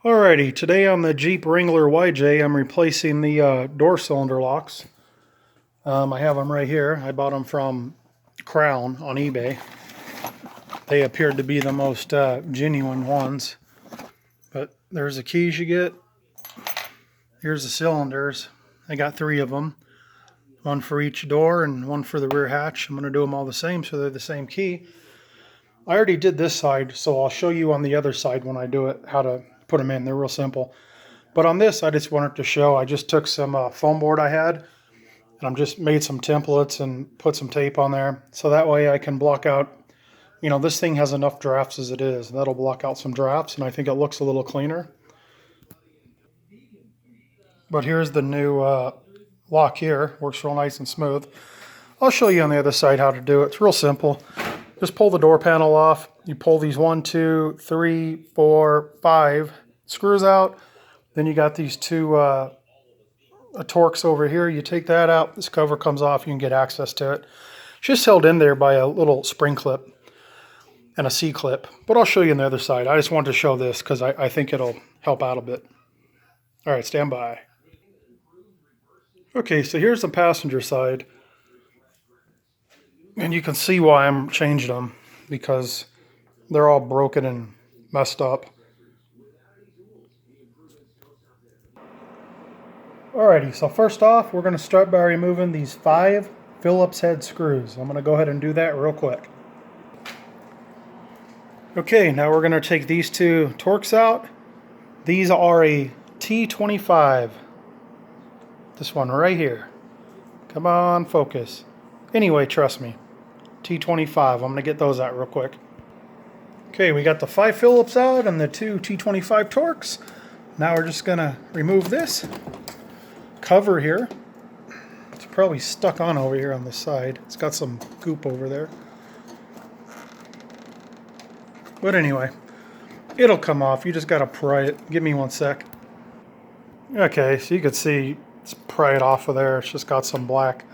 Alrighty, today on the Jeep Wrangler YJ, I'm replacing the door cylinder locks. I have them right here. I bought them from Crown on eBay. They appeared to be the most genuine ones. But there's the keys you get. Here's the cylinders. I got 3 of them. One for each door and one for the rear hatch. I'm going to do them all the same so they're the same key. I already did this side, so I'll show you on the other side when I do it how to put them in. They're real simple. But on this, I just wanted to show, I just took some foam board I had, and I'm just made some templates and put some tape on there. So that way I can block out, this thing has enough drafts as it is. That'll block out some drafts, and I think it looks a little cleaner. But here's the new lock here. Works real nice and smooth. I'll show you on the other side how to do it. It's real simple. Just pull the door panel off. You pull these 1, 2, 3, 4, 5 screws out. Then you got these 2 Torx over here. You take that out. This cover comes off. You can get access to it. It's just held in there by a little spring clip and a Cclip. But I'll show you on the other side. I just wanted to show this because I think it'll help out a bit. All right, stand by. Okay, so here's the passenger side. And you can see why I'm changing them, because they're all broken and messed up. Alrighty, so first off, we're going to start by removing these 5 Phillips head screws. I'm going to go ahead and do that real quick. Okay, now we're going to take these 2 Torx out. These are a T25. This one right here. Come on, focus. Anyway, trust me. T25. I'm going to get those out real quick. Okay, we got the 5 Phillips out and the 2 T25 Torx. Now we're just going to remove this cover here. It's probably stuck on over here on the side. It's got some goop over there. But anyway, it'll come off. You just got to pry it. Give me 1 sec. Okay, so you can see it's pry it off of there. It's just got some black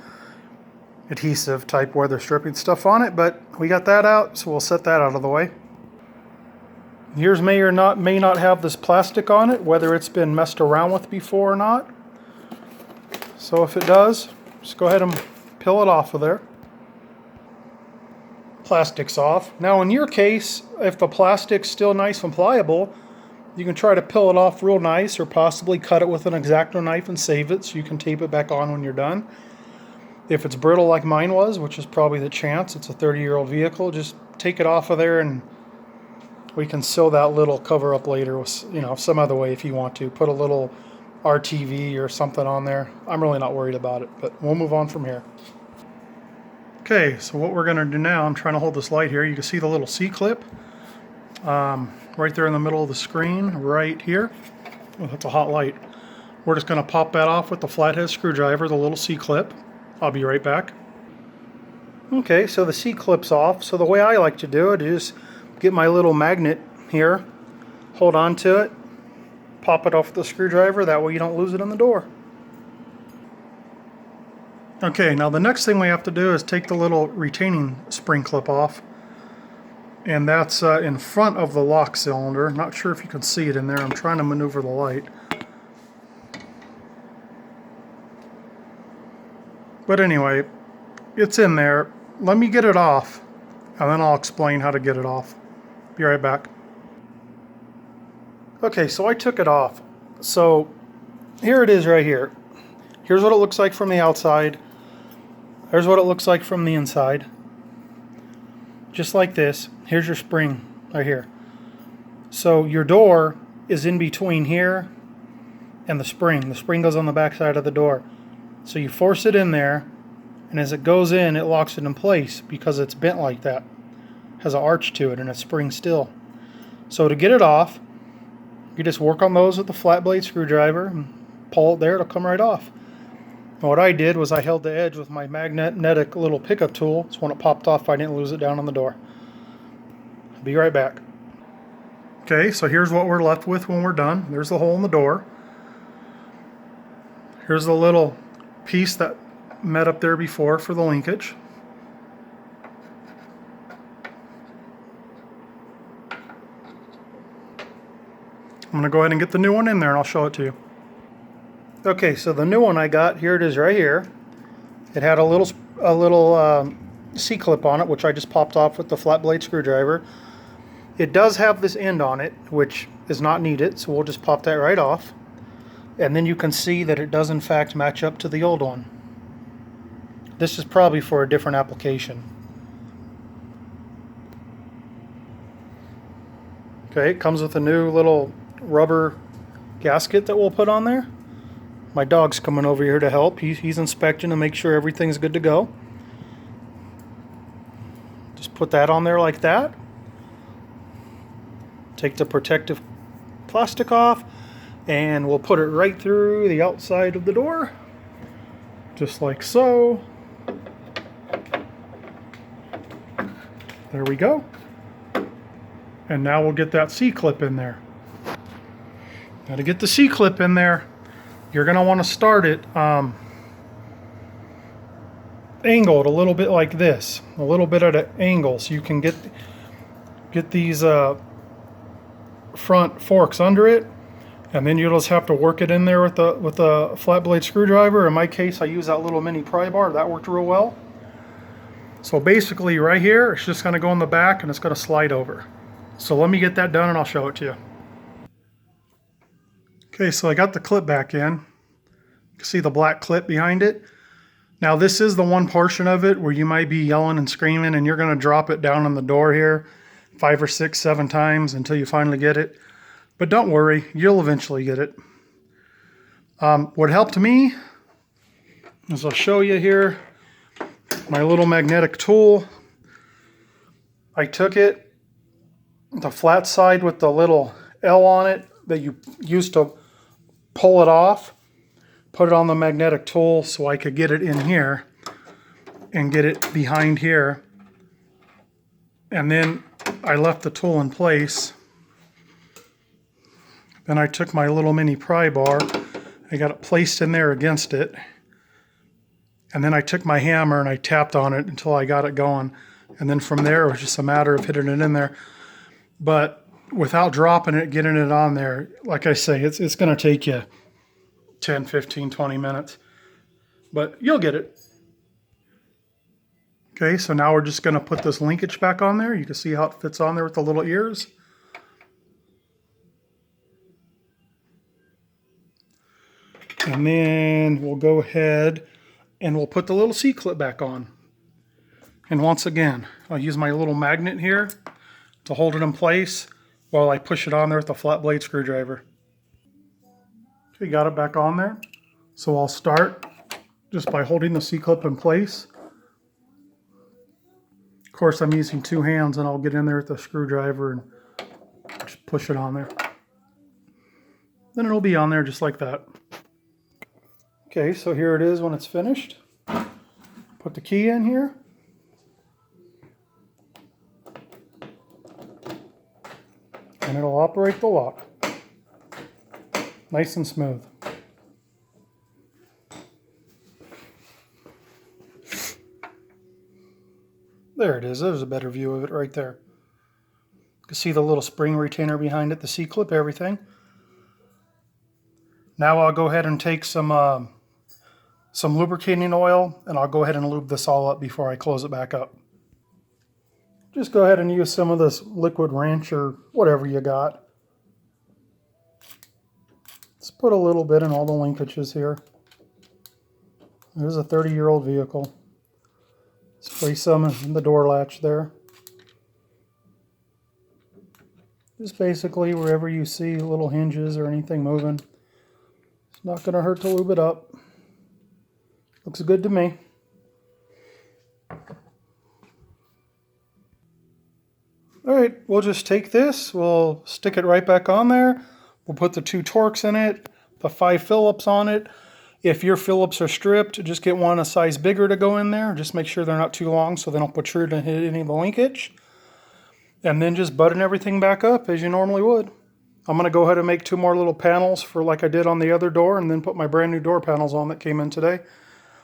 adhesive type weather stripping stuff on it, but we got that out, so we'll set that out of the way. Yours may not have this plastic on it, whether it's been messed around with before or not. So if it does, just go ahead and peel it off of there. Plastic's off. Now in your case, if the plastic's still nice and pliable, you can try to peel it off real nice, or possibly cut it with an X-Acto knife and save it so you can tape it back on when you're done. If it's brittle like mine was, which is probably the chance, it's a 30-year-old vehicle, just take it off of there and we can sew that little cover up later with, some other way if you want to. Put a little RTV or something on there. I'm really not worried about it, but we'll move on from here. Okay, so what we're going to do now, I'm trying to hold this light here. You can see the little Cclip right there in the middle of the screen, right here. Oh, that's a hot light. We're just going to pop that off with the flathead screwdriver, the little Cclip. I'll be right back. Okay, so the Cclip's off. So the way I like to do it is get my little magnet here, hold on to it, pop it off with the screwdriver. That way you don't lose it in the door. Okay, now the next thing we have to do is take the little retaining spring clip off. And that's in front of the lock cylinder. Not sure if you can see it in there. I'm trying to maneuver the light. But anyway, it's in there. Let me get it off, and then I'll explain how to get it off. Be right back. Okay, so I took it off. So here it is right here. Here's what it looks like from the outside. Here's what it looks like from the inside. Just like this. Here's your spring right here. So your door is in between here and the spring. The spring goes on the back side of the door. So you force it in there, and as it goes in, it locks it in place because it's bent like that. It has an arch to it, and it's spring still. So to get it off, you just work on those with the flat blade screwdriver and pull it there. It'll come right off. And what I did was I held the edge with my magnetic little pickup tool, so when it popped off, I didn't lose it down on the door. I'll be right back. Okay, so here's what we're left with when we're done. There's the hole in the door. Here's the little piece that met up there before for the linkage. I'm going to go ahead and get the new one in there and I'll show it to you. Okay, so the new one I got, here it is right here. It had a little C-clip on it, which I just popped off with the flat blade screwdriver. It does have this end on it, which is not needed, so we'll just pop that right off. And then you can see that it does in fact match up to the old one. This is probably for a different application. Okay, it comes with a new little rubber gasket that we'll put on there. My dog's coming over here to help. He's inspecting to make sure everything's good to go. Just put that on there like that. Take the protective plastic off and we'll put it right through the outside of the door. Just like so. There we go. And now we'll get that C-clip in there. Now to get the C-clip in there, you're going to want to start it angled a little bit like this, a little bit at an angle, so you can get these front forks under it, and then you'll just have to work it in there with the flat blade screwdriver. In my case, I use that little mini pry bar. That worked real well. So basically, right here, it's just going to go in the back and it's going to slide over. So let me get that done and I'll show it to you. Okay, so I got the clip back in. You can see the black clip behind it. Now this is the one portion of it where you might be yelling and screaming and you're going to drop it down on the door here 5 or 6, 7 times until you finally get it. But don't worry, you'll eventually get it. What helped me is I'll show you here my little magnetic tool. I took it, the flat side with the little L on it that you used to pull it off, put it on the magnetic tool so I could get it in here and get it behind here. And then I left the tool in place. Then I took my little mini pry bar, I got it placed in there against it. And then I took my hammer and I tapped on it until I got it going. And then from there, it was just a matter of hitting it in there. But without dropping it, getting it on there, like I say, it's going to take you 10, 15, 20 minutes. But you'll get it. Okay, so now we're just going to put this linkage back on there. You can see how it fits on there with the little ears. And then we'll go ahead and we'll put the little C-clip back on. And once again, I'll use my little magnet here to hold it in place while I push it on there with a flat blade screwdriver. Okay, got it back on there. So I'll start just by holding the C-clip in place. Of course, I'm using 2 hands and I'll get in there with the screwdriver and just push it on there. Then it'll be on there just like that. Okay, so here it is when it's finished. Put the key in here. And it'll operate the lock. Nice and smooth. There it is. There's a better view of it right there. You can see the little spring retainer behind it, the C-clip, everything. Now I'll go ahead and take some lubricating oil and I'll go ahead and lube this all up before I close it back up. Just go ahead and use some of this liquid wrench or whatever you got. Let's put a little bit in all the linkages here. There's a 30-year-old vehicle. Spray some in the door latch there. Just basically wherever you see little hinges or anything moving. It's not going to hurt to lube it up. Looks good to me. Alright, we'll just take this, we'll stick it right back on there. We'll put the 2 Torx in it, the 5 Phillips on it. If your Phillips are stripped, just get one a size bigger to go in there. Just make sure they're not too long so they don't protrude and hit any of the linkage. And then just button everything back up as you normally would. I'm going to go ahead and make 2 more little panels for like I did on the other door and then put my brand new door panels on that came in today.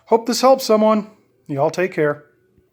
Hope this helps someone. Y'all take care.